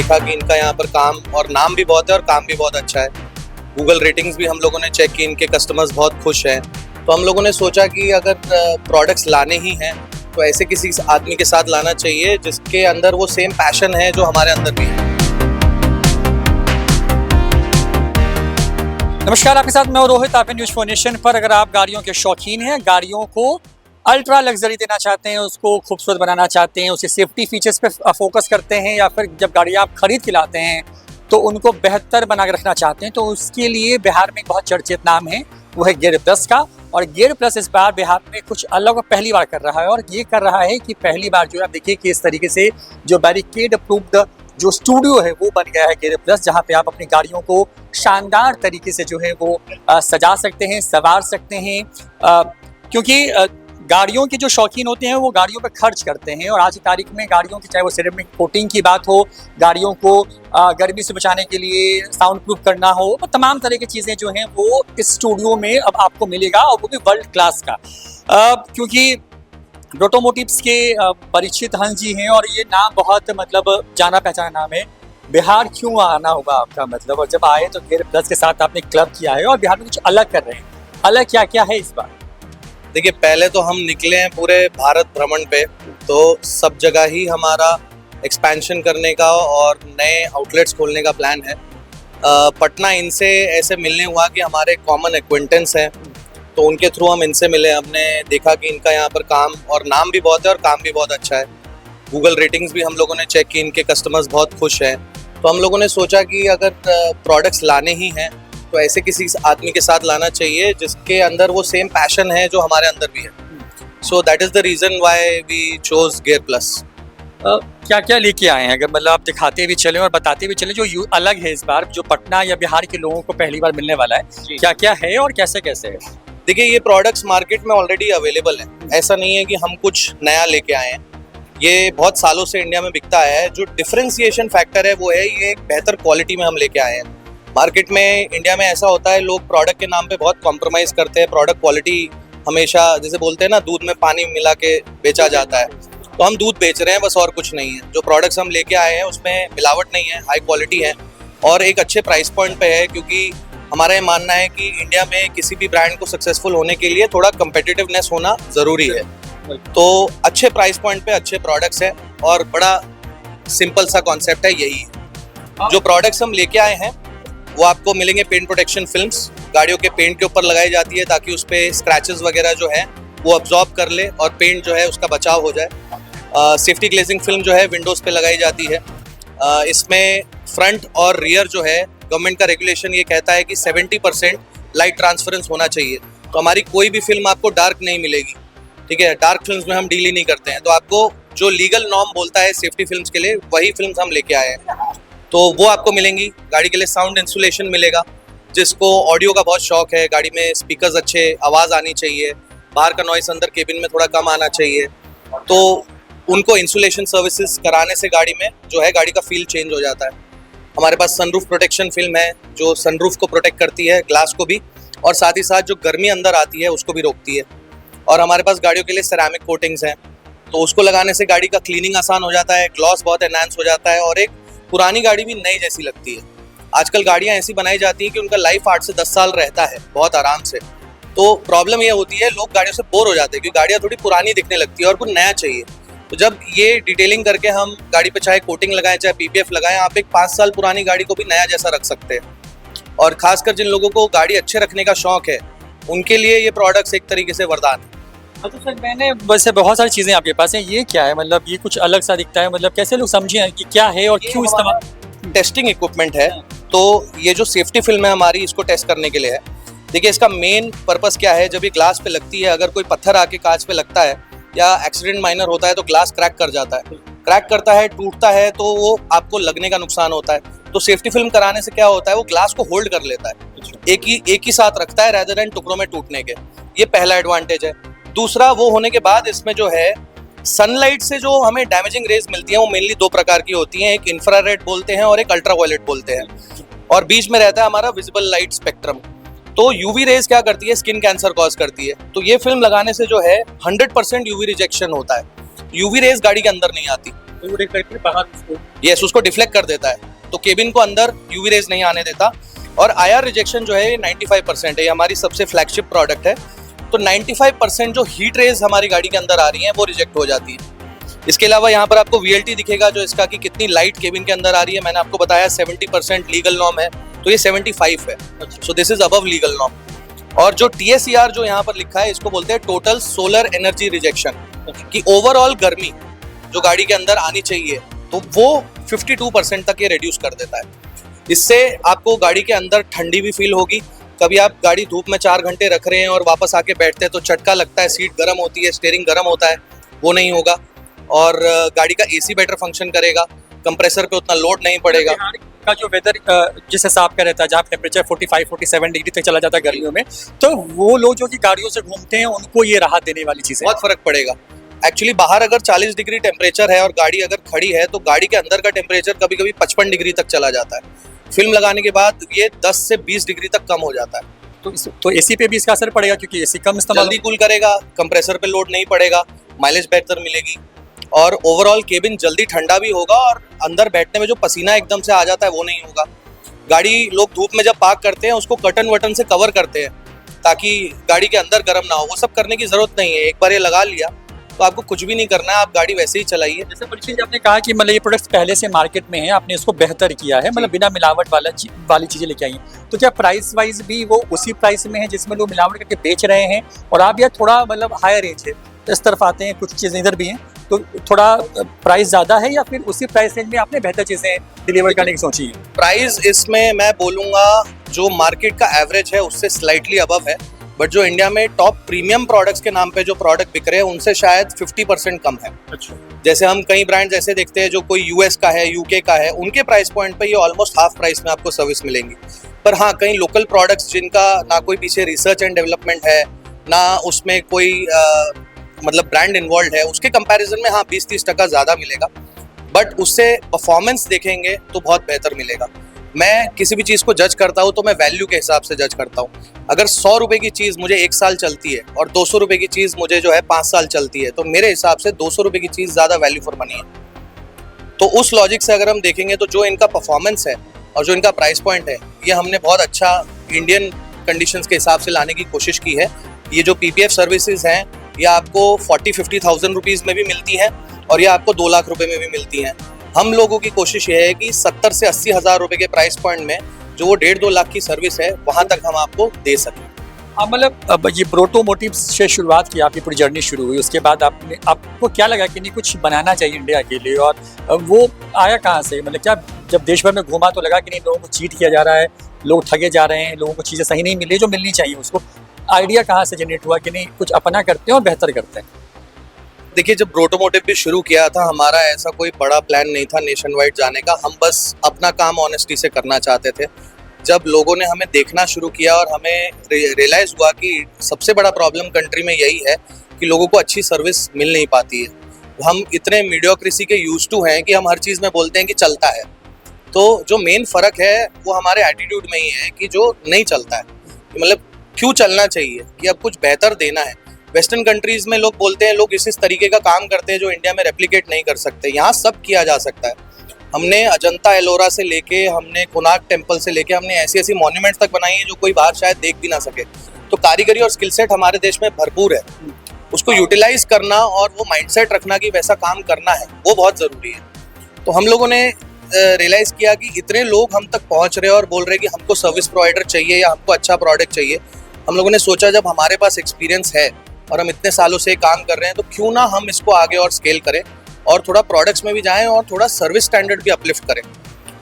देखा कि इनका यहाँ पर काम और नाम भी बहुत है और काम भी बहुत अच्छा है। गूगल रेटिंग्स भी हम लोगों ने चेक की, इनके कस्टमर्स बहुत खुश हैं। तो हम लोगों ने सोचा कि अगर प्रोडक्ट्स लाने ही हैं तो ऐसे किसी आदमी के साथ लाना चाहिए जिसके अंदर वो सेम पैशन है जो हमारे अंदर भी है। नमस्कार, आपके साथ मैं रोहित, आप न्यूज़ फॉर नेशन पर। अगर आप गाड़ियों के शौकीन हैं, गाड़ियों को अल्ट्रा लग्जरी देना चाहते हैं, उसको खूबसूरत बनाना चाहते हैं, उसके सेफ्टी फीचर्स पे फोकस करते हैं, या फिर जब गाड़ी आप खरीद के लाते हैं तो उनको बेहतर बना के रखना चाहते हैं, तो उसके लिए बिहार में एक बहुत चर्चित नाम है, वो है गियर प्लस का। और गियर प्लस इस बार बिहार में कुछ अलग और पहली बार कर रहा है। और ये कर रहा है कि पहली बार जो है, आप देखिए कि इस तरीके से जो बैरिकेड अप्रूव्ड जो स्टूडियो है वो बन गया है गियर प्लस, जहाँ पे आप अपनी गाड़ियों को शानदार तरीके से जो है वो सजा सकते हैं, संवार सकते हैं, क्योंकि गाड़ियों के जो शौकीन होते हैं वो गाड़ियों पर खर्च करते हैं। और आज की तारीख में गाड़ियों की, चाहे वो सिरेमिक कोटिंग की बात हो, गाड़ियों को गर्मी से बचाने के लिए साउंड प्रूफ करना हो, तो तमाम तरह की चीज़ें जो हैं वो इस स्टूडियो में अब आपको मिलेगा, और वो भी वर्ल्ड क्लास का। क्योंकि ऑटोमोटिव्स के परिचित हंस जी हैं और ये नाम बहुत जाना पहचाना नाम है। बिहार क्यों आना होगा आपका और जब आए तो गियर प्लस के साथ आपने क्लब किया है और बिहार में कुछ अलग कर रहे हैं। अलग क्या क्या है इस बार? देखिए, पहले तो हम निकले हैं पूरे भारत भ्रमण पे, तो सब जगह ही हमारा एक्सपेंशन करने का और नए आउटलेट्स खोलने का प्लान है। पटना इनसे ऐसे मिलने हुआ कि हमारे कॉमन एक्वेंटेंस हैं, तो उनके थ्रू हम इनसे मिले। हमने देखा कि इनका यहाँ पर काम और नाम भी बहुत है और काम भी बहुत अच्छा है। गूगल रेटिंग्स भी हम लोगों ने चेक की, इनके कस्टमर्स बहुत खुश हैं। तो हम लोगों ने सोचा कि अगर प्रोडक्ट्स लाने ही हैं तो ऐसे किसी आदमी के साथ लाना चाहिए जिसके अंदर वो सेम पैशन है जो हमारे अंदर भी है। So that is the reason why we chose Gear Plus. क्या क्या लेके आए हैं, अगर आप दिखाते भी चलें और बताते भी चलें जो अलग है इस बार, जो पटना या बिहार के लोगों को पहली बार मिलने वाला है, क्या क्या है और कैसे कैसे है? देखिए, ये प्रोडक्ट्स मार्केट में ऑलरेडी अवेलेबल है, ऐसा नहीं है कि हम कुछ नया लेके आए हैं। ये बहुत सालों से इंडिया में बिकता है। जो डिफरेंशिएशन फैक्टर है वो है ये एक बेहतर क्वालिटी में हम लेके आए हैं। मार्केट में इंडिया में ऐसा होता है, लोग प्रोडक्ट के नाम पे बहुत कॉम्प्रोमाइज़ करते हैं। प्रोडक्ट क्वालिटी हमेशा, जैसे बोलते हैं ना, दूध में पानी मिला के बेचा जाता है, तो हम दूध बेच रहे हैं बस, और कुछ नहीं है। जो प्रोडक्ट्स हम लेके आए हैं उसमें मिलावट नहीं है, हाई क्वालिटी है और एक अच्छे प्राइस पॉइंट पे है। क्योंकि हमारा ये मानना है कि इंडिया में किसी भी ब्रांड को सक्सेसफुल होने के लिए थोड़ा कम्पिटिटिवनेस होना ज़रूरी है। तो अच्छे प्राइस पॉइंट पे अच्छे प्रोडक्ट्स हैं और बड़ा सिंपल सा कॉन्सेप्ट है, यही है। जो प्रोडक्ट्स हम लेके आए हैं वो आपको मिलेंगे पेंट प्रोटेक्शन फिल्म्स, गाड़ियों के पेंट के ऊपर लगाई जाती है ताकि उस पर स्क्रैचेस वगैरह जो है वो अब्जॉर्ब कर ले और पेंट जो है उसका बचाव हो जाए। सेफ्टी ग्लेजिंग फिल्म जो है विंडोज़ पे लगाई जाती है। इसमें फ्रंट और रियर जो है, गवर्नमेंट का रेगुलेशन ये कहता है कि 70% लाइट ट्रांसफरेंस होना चाहिए। तो हमारी कोई भी फिल्म आपको डार्क नहीं मिलेगी, ठीक है। डार्क फिल्म्स में हम डील ही नहीं करते हैं। तो आपको जो लीगल नॉर्म बोलता है सेफ्टी फिल्म्स के लिए, वही फिल्म्स हम लेके आए हैं, तो वो आपको मिलेंगी। गाड़ी के लिए साउंड इंसुलेशन मिलेगा। जिसको ऑडियो का बहुत शौक है, गाड़ी में स्पीकर्स अच्छे, आवाज़ आनी चाहिए, बाहर का नॉइस अंदर केबिन में थोड़ा कम आना चाहिए, तो उनको इंसुलेशन सर्विसेज कराने से गाड़ी में जो है गाड़ी का फील चेंज हो जाता है। हमारे पास सनरूफ प्रोटेक्शन फिल्म है जो सनरूफ को प्रोटेक्ट करती है, ग्लास को भी, और साथ ही साथ जो गर्मी अंदर आती है उसको भी रोकती है। और हमारे पास गाड़ियों के लिए सेरामिक कोटिंग्स हैं, तो उसको लगाने से गाड़ी का क्लीनिंग आसान हो जाता है, ग्लॉस बहुत एनहांस हो जाता है और एक पुरानी गाड़ी भी नई जैसी लगती है। आजकल गाड़ियाँ ऐसी बनाई जाती हैं कि उनका लाइफ 8 से 10 साल रहता है बहुत आराम से। तो प्रॉब्लम ये होती है, लोग गाड़ियों से बोर हो जाते हैं क्योंकि गाड़ियाँ थोड़ी पुरानी दिखने लगती है और कुछ नया चाहिए। तो जब ये डिटेलिंग करके हम गाड़ी पे चाहे कोटिंग लगाएं चाहे पीपीएफ लगाएं, आप एक 5 साल पुरानी गाड़ी को भी नया जैसा रख सकते हैं। और खासकर जिन लोगों को गाड़ी अच्छे रखने का शौक है उनके लिए ये प्रोडक्ट्स एक तरीके से वरदान है। अच्छा सर, मैंने वैसे बहुत सारी चीज़ें आपके पास हैं, ये क्या है? ये कुछ अलग सा दिखता है, कैसे लोग समझें कि क्या है और क्यों इस्तेमाल? टेस्टिंग इक्विपमेंट है। तो ये जो सेफ्टी फिल्म है हमारी, इसको टेस्ट करने के लिए है। देखिए, इसका मेन पर्पस क्या है, जब ये ग्लास पे लगती है, अगर कोई पत्थर आके कांच पे लगता है या एक्सीडेंट माइनर होता है तो ग्लास क्रैक कर जाता है, क्रैक करता है, टूटता है, तो वो आपको लगने का नुकसान होता है। तो सेफ्टी फिल्म कराने से क्या होता है, वो ग्लास को होल्ड कर लेता है, एक ही साथ रखता है रेदर देन टुकड़ों में टूटने के। ये पहला एडवांटेज है। दूसरा, वो होने के बाद इसमें जो है सनलाइट से जो हमें डैमेजिंग रेज मिलती हैं वो मेनली 2 प्रकार की होती हैं, एक इंफ्रारेड बोलते हैं और एक अल्ट्रावायलेट बोलते हैं, और बीच में रहता है हमारा विजिबल लाइट स्पेक्ट्रम। तो यूवी रेज क्या करती है, स्किन कैंसर कॉज करती है। तो ये फिल्म लगाने से जो है 100% यूवी रिजेक्शन होता है। यूवी रेज गाड़ी के अंदर नहीं आती। तो वो रिफ्लेक्टर बाहर उसको यस, उसको डिफ्लेक्ट कर देता है, तो केबिन को अंदर यूवी रेज नहीं आने देता। और IR रिजेक्शन जो है ये 95% है, ये हमारी सबसे फ्लैगशिप प्रोडक्ट है। तो 95% जो हीट रेज हमारी गाड़ी के अंदर आ रही हैं वो रिजेक्ट हो जाती है। इसके अलावा यहाँ पर आपको VLT दिखेगा जो इसका कि कितनी लाइट केबिन के अंदर आ रही है। मैंने आपको बताया 70% लीगल नॉर्म है, तो ये 75 है, so this is above legal norm. और जो TSER जो यहाँ पर लिखा है इसको बोलते हैं टोटल सोलर एनर्जी रिजेक्शन, कि ओवरऑल गर्मी जो गाड़ी के अंदर आनी चाहिए तो वो 52% तक ये रिड्यूस कर देता है। इससे आपको गाड़ी के अंदर ठंडी भी फील होगी। कभी आप गाड़ी धूप में 4 घंटे रख रहे हैं और वापस आके बैठते हैं तो चटका लगता है, सीट गर्म होती है, स्टीयरिंग गर्म होता है, वो नहीं होगा। और गाड़ी का AC बेटर फंक्शन करेगा, कंप्रेसर पे उतना लोड नहीं पड़ेगा। बिहार का जो वेदर जिस हिसाब का रहता है, जहाँ टेम्परेचर 45-47 डिग्री तक चला जाता है गर्मियों में, तो वो लोग जो कि गाड़ियों से घूमते हैं उनको ये राहत देने वाली चीज़ है। बहुत फर्क पड़ेगा। एक्चुअली बाहर अगर 40 डिग्री टेम्परेचर है और गाड़ी अगर खड़ी है तो गाड़ी के अंदर का टेम्परेचर कभी कभी 55 डिग्री तक चला जाता है। फिल्म लगाने के बाद ये 10 से 20 डिग्री तक कम हो जाता है। तो AC पे भी इसका असर पड़ेगा, क्योंकि AC कम इस्तेमाल जल्दी कूल करेगा, कंप्रेसर पे लोड नहीं पड़ेगा, माइलेज बेहतर मिलेगी और ओवरऑल केबिन जल्दी ठंडा भी होगा और अंदर बैठने में जो पसीना एकदम से आ जाता है वो नहीं होगा। गाड़ी लोग धूप में जब पार्क करते हैं उसको कर्टन वर्टन से कवर करते हैं ताकि गाड़ी के अंदर गर्म ना हो, वो सब करने की जरूरत नहीं है। एक बार ये लगा लिया तो आपको कुछ भी नहीं करना है, आप गाड़ी वैसे ही चलाइए। जैसे परीक्षित जी आपने कहा कि मतलब ये प्रोडक्ट्स पहले से मार्केट में है, आपने इसको बेहतर किया है, मतलब बिना मिलावट वाली चीजें लेके आई हैं, तो क्या प्राइस वाइज भी वो उसी प्राइस में है जिसमें लोग मिलावट करके बेच रहे हैं? और आप यार थोड़ा मतलब हायर रेंज है, इस तरफ आते हैं, कुछ चीज़ें इधर भी हैं, तो थोड़ा प्राइस ज़्यादा है या फिर उसी प्राइस रेंज में आपने बेहतर चीज़ें डिलीवर करने की सोची है? प्राइस इसमें मैं बोलूँगा जो मार्केट का एवरेज है उससे स्लाइटली अबव है, बट जो इंडिया में टॉप प्रीमियम प्रोडक्ट्स के नाम पे जो प्रोडक्ट बिक रहे हैं उनसे शायद 50% कम है। अच्छा। जैसे हम कई ब्रांड्स ऐसे देखते हैं जो कोई US का है, UK का है, उनके प्राइस पॉइंट पे ये ऑलमोस्ट हाफ प्राइस में आपको सर्विस मिलेंगी। पर हाँ, कई लोकल प्रोडक्ट्स जिनका ना कोई पीछे रिसर्च एंड डेवलपमेंट है, ना उसमें कोई मतलब ब्रांड इन्वॉल्व है, उसके कंपैरिजन में हाँ 20-30% ज़्यादा मिलेगा, बट उससे परफॉर्मेंस देखेंगे तो बहुत बेहतर मिलेगा। मैं किसी भी चीज़ को जज करता हूँ तो मैं वैल्यू के हिसाब से जज करता हूँ। अगर 100 रुपये की चीज़ मुझे 1 साल चलती है और 200 रुपये की चीज़ मुझे जो है 5 साल चलती है, तो मेरे हिसाब से 200 रुपये की चीज़ ज़्यादा वैल्यू फॉर मनी है। तो उस लॉजिक से अगर हम देखेंगे तो जो इनका परफॉर्मेंस है और जो इनका प्राइस पॉइंट है, ये हमने बहुत अच्छा इंडियन कंडीशंस के हिसाब से लाने की कोशिश की है। ये जो PPF सर्विसेज हैं ये आपको 40-50,000 रुपीज़ में भी मिलती हैं और ये आपको 2 लाख रुपए में भी मिलती हैं। हम लोगों की कोशिश ये है कि 70 से 80 हज़ार रुपए के प्राइस पॉइंट में जो वो 1.5-2 लाख की सर्विस है वहाँ तक हम आपको दे सकें। मतलब अब ये ब्रोटोमोटिव से शुरुआत की, आपकी पूरी जर्नी शुरू हुई, उसके बाद आपको क्या लगा कि नहीं कुछ बनाना चाहिए इंडिया के लिए, और वो आया कहाँ से? मतलब क्या जब देश भर में घूमा तो लगा कि नहीं लोगों को चीट किया जा रहा है, लोग ठगे जा रहे हैं, लोगों को चीज़ें सही नहीं मिल रही जो मिलनी चाहिए, उसको आइडिया कहाँ से जनरेट हुआ कि नहीं कुछ अपना करते हैं और बेहतर करते हैं? देखिए, जब ब्रोटोमोटिव भी शुरू किया था हमारा ऐसा कोई बड़ा प्लान नहीं था नेशन वाइड जाने का, हम बस अपना काम ऑनेस्टी से करना चाहते थे। जब लोगों ने हमें देखना शुरू किया और हमें रियलाइज़ हुआ कि सबसे बड़ा प्रॉब्लम कंट्री में यही है कि लोगों को अच्छी सर्विस मिल नहीं पाती है। हम इतने मीडियोक्रेसी के यूज टू हैं कि हम हर चीज़ में बोलते हैं कि चलता है, तो जो मेन फ़र्क है वो हमारे एटीट्यूड में ही है कि जो नहीं चलता है, मतलब क्यों चलना चाहिए, कि अब कुछ बेहतर देना है। वेस्टर्न कंट्रीज़ में लोग बोलते हैं लोग इस तरीके का काम करते हैं जो इंडिया में रेप्लिकेट नहीं कर सकते, यहाँ सब किया जा सकता है। हमने अजंता एलोरा से लेके, हमने कोणार्क टेम्पल से लेके, हमने ऐसी ऐसी मॉन्यूमेंट्स तक बनाई है जो कोई बाहर शायद देख भी ना सके। तो कारीगरी और स्किल सेट हमारे देश में भरपूर है, उसको यूटिलाइज करना और वो माइंडसेट रखना कि वैसा काम करना है वो बहुत ज़रूरी है। तो हम लोगों ने रियलाइज़ किया कि इतने लोग हम तक पहुंच रहे हैं और बोल रहे हैं कि हमको सर्विस प्रोवाइडर चाहिए या हमको अच्छा प्रोडक्ट चाहिए। हम लोगों ने सोचा जब हमारे पास एक्सपीरियंस है और हम इतने सालों से काम कर रहे हैं तो क्यों ना हम इसको आगे और स्केल करें और थोड़ा प्रोडक्ट्स में भी जाएं और थोड़ा सर्विस स्टैंडर्ड भी अपलिफ्ट करें।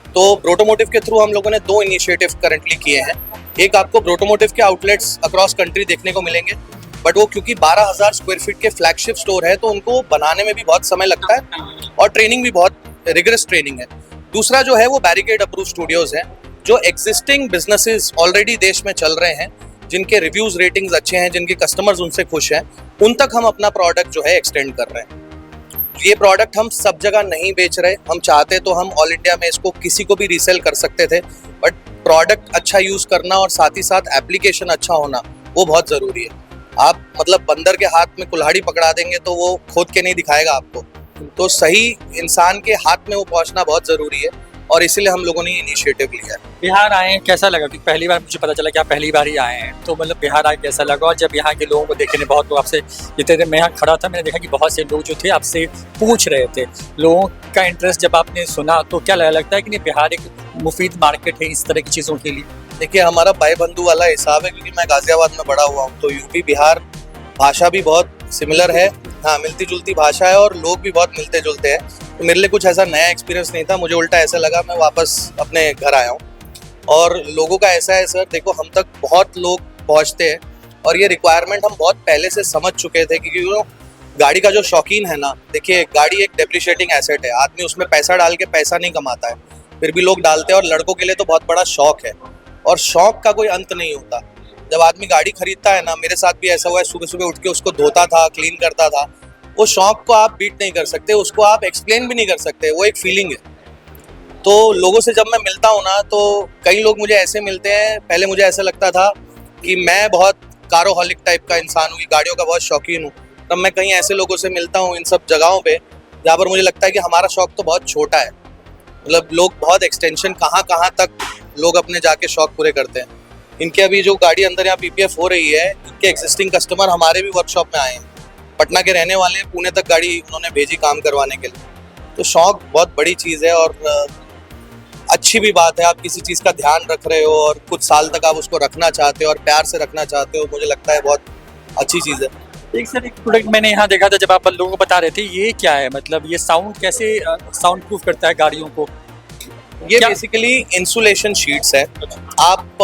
तो ब्रोटोमोटिव के थ्रू हम लोगों ने 2 इनिशिएटिव करंटली किए हैं। एक, आपको ब्रोटोमोटिव के आउटलेट्स अक्रॉस कंट्री देखने को मिलेंगे, बट वो क्योंकि 12,000 स्क्वायर फीट के फ्लैगशिप स्टोर है तो उनको बनाने में भी बहुत समय लगता है और ट्रेनिंग भी बहुत रिगरस ट्रेनिंग है। दूसरा जो है वो बैरिकेड अप्रूव स्टूडियोज हैं जो एग्जिस्टिंग बिजनेसेस ऑलरेडी देश में चल रहे हैं, जिनके रिव्यूज रेटिंग्स अच्छे हैं, जिनके कस्टमर्स उनसे खुश हैं, उन तक हम अपना प्रोडक्ट जो है एक्सटेंड कर रहे हैं। ये प्रोडक्ट हम सब जगह नहीं बेच रहे, हम चाहते तो हम ऑल इंडिया में इसको किसी को भी रीसेल कर सकते थे, बट प्रोडक्ट अच्छा यूज़ करना और साथ ही साथ एप्लीकेशन अच्छा होना वो बहुत ज़रूरी है। आप मतलब बंदर के हाथ में कुल्हाड़ी पकड़ा देंगे तो वो खोद के नहीं दिखाएगा आपको, तो सही इंसान के हाथ में वो पहुंचना बहुत ज़रूरी है और इसीलिए हम लोगों ने ये इनिशिएटिव लिया है। बिहार आए हैं, कैसा लगा? क्योंकि पहली बार मुझे पता चला कि आप पहली बार ही आए हैं, तो मतलब बिहार आए कैसा लगा? और जब यहाँ के लोगों को देखने, बहुत लोग आपसे, जितने देर मैं यहाँ खड़ा था मैंने देखा कि बहुत से लोग जो थे आपसे पूछ रहे थे, लोगों का इंटरेस्ट जब आपने सुना तो क्या लगता है कि नहीं बिहार एक मुफीद मार्केट है इस तरह की चीज़ों के लिए? देखिए, हमारा भाई बंधु वाला हिसाब है क्योंकि मैं गाजियाबाद में बड़ा हुआ हूँ, तो यूपी बिहार भाषा भी बहुत सिमिलर है, हाँ मिलती जुलती भाषा है और लोग भी बहुत मिलते जुलते हैं। तो मेरे लिए कुछ ऐसा नया एक्सपीरियंस नहीं था, मुझे उल्टा ऐसा लगा मैं वापस अपने घर आया हूँ। और लोगों का ऐसा है सर, देखो हम तक बहुत लोग पहुँचते हैं और ये रिक्वायरमेंट हम बहुत पहले से समझ चुके थे क्योंकि वो गाड़ी का जो शौकीन है ना, देखिए गाड़ी एक डेप्रिशिएटिंग एसेट है, आदमी उसमें पैसा डाल के पैसा नहीं कमाता है, फिर भी लोग डालते हैं और लड़कों के लिए तो बहुत बड़ा शौक है और शौक का कोई अंत नहीं होता। जब आदमी गाड़ी खरीदता है ना, मेरे साथ भी ऐसा हुआ है, सुबह सुबह उठ के उसको धोता था, क्लीन करता था, वो शौक को आप बीट नहीं कर सकते, उसको आप एक्सप्लेन भी नहीं कर सकते, वो एक फीलिंग है। तो लोगों से जब मैं मिलता हूँ ना, तो कई लोग मुझे ऐसे मिलते हैं, पहले मुझे ऐसा लगता था कि मैं बहुत कारोहॉलिक टाइप का इंसान हूँ, गाड़ियों का बहुत शौकीन हूँ। तब मैं कहीं ऐसे लोगों से मिलता हूँ इन सब जगहों पे जहाँ पर मुझे लगता है कि हमारा शौक तो बहुत छोटा है, मतलब लोग बहुत एक्सटेंशन कहाँ कहाँ तक लोग अपने जाके शौक पूरे करते हैं। इनके अभी जो गाड़ी अंदर यहाँ पीपीएफ हो रही है, इनके एक्सिस्टिंग कस्टमर हमारे भी वर्कशॉप में आए हैं, पटना के रहने वाले हैं, पुणे तक गाड़ी उन्होंने भेजी काम करवाने के लिए। तो शौक बहुत बड़ी चीज़ है और अच्छी भी बात है, आप किसी चीज़ का ध्यान रख रहे हो और कुछ साल तक आप उसको रखना चाहते हो और प्यार से रखना चाहते हो, मुझे लगता है बहुत अच्छी चीज़ है। एक सर, एक प्रोडक्ट मैंने यहाँ देखा था जब आप लोगों को बता रहे थे, ये क्या है? मतलब ये साउंड कैसे साउंड प्रूफ करता है गाड़ियों को? ये बेसिकली इंसुलेशन शीट्स है। आप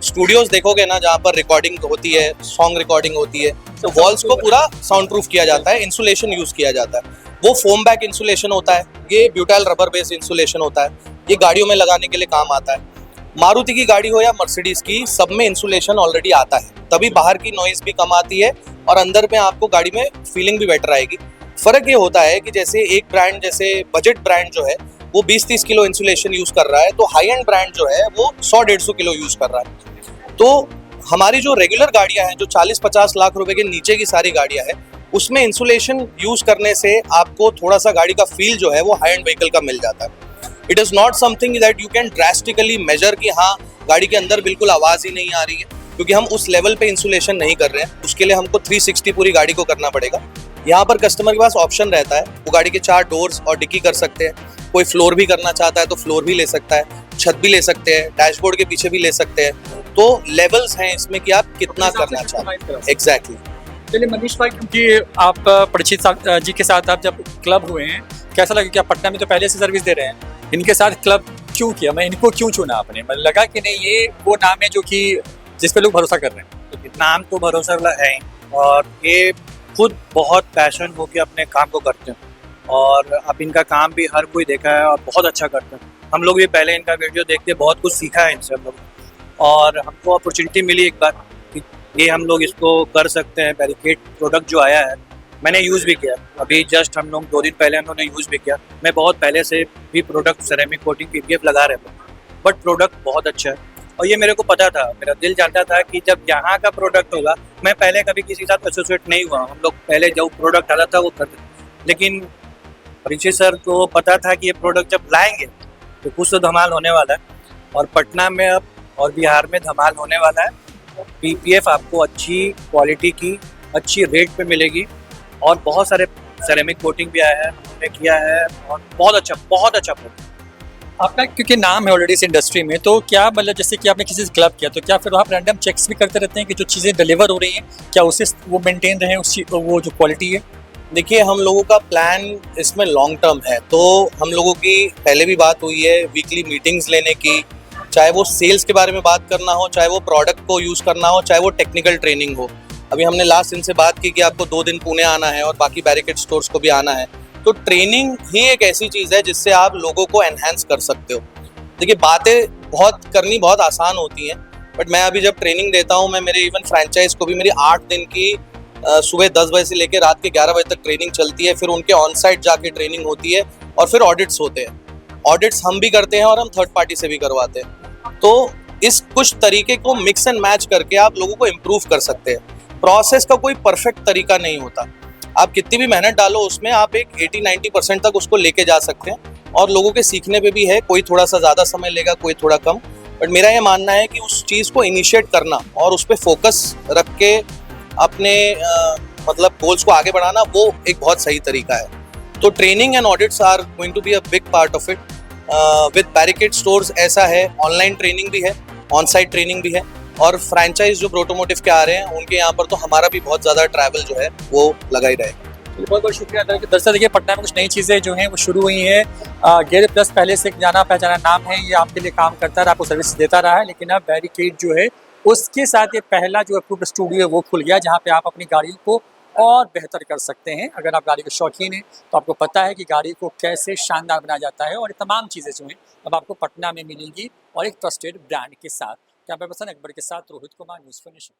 स्टूडियोज देखोगे ना जहाँ पर रिकॉर्डिंग होती है, सॉन्ग रिकॉर्डिंग होती है, तो वॉल्स को पूरा साउंड प्रूफ किया जाता है, इंसुलेशन यूज किया जाता है। वो फोम बैक इंसुलेशन होता है, ये ब्यूटाइल रबर बेस्ड इंसुलेशन होता है, ये गाड़ियों में लगाने के लिए काम आता है। मारुति की गाड़ी हो या मर्सिडीज की, सब में इंसुलेशन ऑलरेडी आता है, तभी बाहर की नॉइज भी कम आती है और अंदर में आपको गाड़ी में फीलिंग भी बेटर आएगी। फर्क ये होता है कि जैसे एक ब्रांड, जैसे बजट ब्रांड जो है वो 20-30 किलो इंसुलेशन यूज कर रहा है, तो हाई एंड ब्रांड जो है वो 100-150 किलो यूज कर रहा है। तो हमारी जो रेगुलर गाड़ियां हैं, जो 40-50 लाख रुपए के नीचे की सारी गाड़ियां हैं, उसमें इंसुलेशन यूज करने से आपको थोड़ा सा गाड़ी का फील जो है वो हाई एंड व्हीकल का मिल जाता है। It is not something that you can drastically measure कि हाँ गाड़ी के अंदर बिल्कुल आवाज़ ही नहीं आ रही है, क्योंकि हम उस लेवल पे इंसुलेशन नहीं कर रहे हैं। उसके लिए हमको 360 पूरी गाड़ी को करना पड़ेगा। यहाँ पर कस्टमर के पास ऑप्शन रहता है, वो गाड़ी के 4 डोर्स और डिक्की कर सकते हैं, कोई फ्लोर भी करना चाहता है तो फ्लोर भी ले सकता है, छत भी ले सकते हैं, डैशबोर्ड के पीछे भी ले सकते हैं। तो लेवल्स हैं इसमें कि आप कितना करना चाहते हैं। एग्जैक्टली। चलिए मनीष भाई, क्योंकि आप परिचित जी के साथ आप जब क्लब हुए हैं, कैसा लगा कि आप पटना में तो पहले से सर्विस दे रहे हैं, इनके साथ क्लब क्यों किया? मैं इनको क्यों चुना आपने? मतलब लगा कि नहीं ये वो नाम है जो कि जिस पे लोग भरोसा कर रहे हैं? तो नाम तो भरोसा वाला है और ये खुद बहुत पैशन होकर अपने काम को करते हैं और अब इनका काम भी हर कोई देखा है और बहुत अच्छा करते हैं। हम लोग भी पहले इनका वीडियो देख के बहुत कुछ सीखा है इनसे हम लोग, और हमको अपॉर्चुनिटी मिली एक बार कि ये हम लोग इसको कर सकते हैं। बैरिकेड प्रोडक्ट जो आया है मैंने यूज़ भी किया, अभी जस्ट हम लोग 2 दिन पहले हम लोगों ने यूज़ भी किया। मैं बहुत पहले से भी प्रोडक्ट सेरेमिक कोटिंग पीपीएफ लगा रहे थे, बट प्रोडक्ट बहुत अच्छा है और ये मेरे को पता था, मेरा दिल चाहता था कि जब यहाँ का प्रोडक्ट होगा, मैं पहले कभी किसी के साथ एसोसिएट नहीं हुआ, हम लोग पहले जो प्रोडक्ट आता था वो करते, लेकिन ऋषि सर को पता था कि ये प्रोडक्ट जब लाएंगे तो कुछ तो धमाल होने वाला है और पटना में अब और बिहार में धमाल होने वाला है। पीपीएफ आपको अच्छी क्वालिटी की अच्छी रेट पे मिलेगी और बहुत सारे सेरेमिक कोटिंग भी आया है, हमने किया है और बहुत अच्छा प्रोडक्ट। आपका क्योंकि नाम है ऑलरेडी इस इंडस्ट्री में, तो क्या मतलब जैसे कि आपने किसी से क्लब किया, तो क्या फिर आप रैंडम चेक्स भी करते रहते हैं कि जो चीज़ें डिलीवर हो रही हैं क्या उसे वो मेंटेन रहे उस वो जो क्वालिटी है? देखिए, हम लोगों का प्लान इसमें लॉन्ग टर्म है, तो हम लोगों की पहले भी बात हुई है वीकली मीटिंग्स लेने की, चाहे वो सेल्स के बारे में बात करना हो, चाहे वो प्रोडक्ट को यूज़ करना हो, चाहे वो टेक्निकल ट्रेनिंग हो। अभी हमने लास्ट इनसे बात की कि आपको 2 दिन पुणे आना है और बाकी बैरिकेड स्टोर्स को भी आना है, तो ट्रेनिंग ही एक ऐसी चीज़ है जिससे आप लोगों को एनहांस कर सकते हो। देखिए, बातें करनी बहुत आसान होती हैं, बट मैं अभी जब ट्रेनिंग देता हूँ, मैं मेरे इवन फ्रेंचाइज को भी मेरी 8 दिन की सुबह 10 बजे से लेकर रात के 11 बजे तक ट्रेनिंग चलती है, फिर उनके ऑन साइट जाके ट्रेनिंग होती है और फिर ऑडिट्स होते हैं। ऑडिट्स हम भी करते हैं और हम थर्ड पार्टी से भी करवाते हैं। तो इस कुछ तरीके को मिक्स एंड मैच करके आप लोगों को इम्प्रूव कर सकते हैं। प्रोसेस का कोई परफेक्ट तरीका नहीं होता, आप कितनी भी मेहनत डालो उसमें, आप एक 80-90% तक उसको लेके जा सकते हैं। और लोगों के सीखने पे भी है, कोई थोड़ा सा ज़्यादा समय लेगा, कोई थोड़ा कम। बट मेरा ये मानना है कि उस चीज़ को इनिशिएट करना और उस पर फोकस रख के अपने मतलब गोल्स को आगे बढ़ाना, वो एक बहुत सही तरीका है। तो training and audits are going to be a big part of it. With barricade stores ऐसा है, ऑनलाइन ट्रेनिंग भी है, ऑन साइट ट्रेनिंग भी है, और फ्रैंचाइज जो ब्रोटोमोटिव के आ रहे हैं उनके यहाँ पर तो हमारा भी बहुत ज़्यादा ट्रैवल जो है वो लगा ही रहेगा। बहुत बहुत शुक्रिया दरअसल देखिए पटना में कुछ नई चीज़ें जो हैं वो शुरू हुई हैं। गेयर प्लस पहले से एक जाना पहचाना नाम है, ये आपके लिए काम करता रहा, आपको सर्विस देता रहा है, लेकिन अब बैरिकेड जो है उसके साथ ये पहला जो अप्रूव्ड स्टूडियो है वो खुल गया, जहाँ पे आप अपनी गाड़ियों को और बेहतर कर सकते हैं। अगर आप गाड़ी के शौकीन हैं तो आपको पता है कि गाड़ी को कैसे शानदार बनाया जाता है, और ये तमाम चीज़ें जो हैं अब आपको पटना में मिलेंगी और एक ट्रस्टेड ब्रांड के साथ। कैमरा पर्सन अकबर के साथ रोहित कुमार, न्यूज़ 4 नेशन।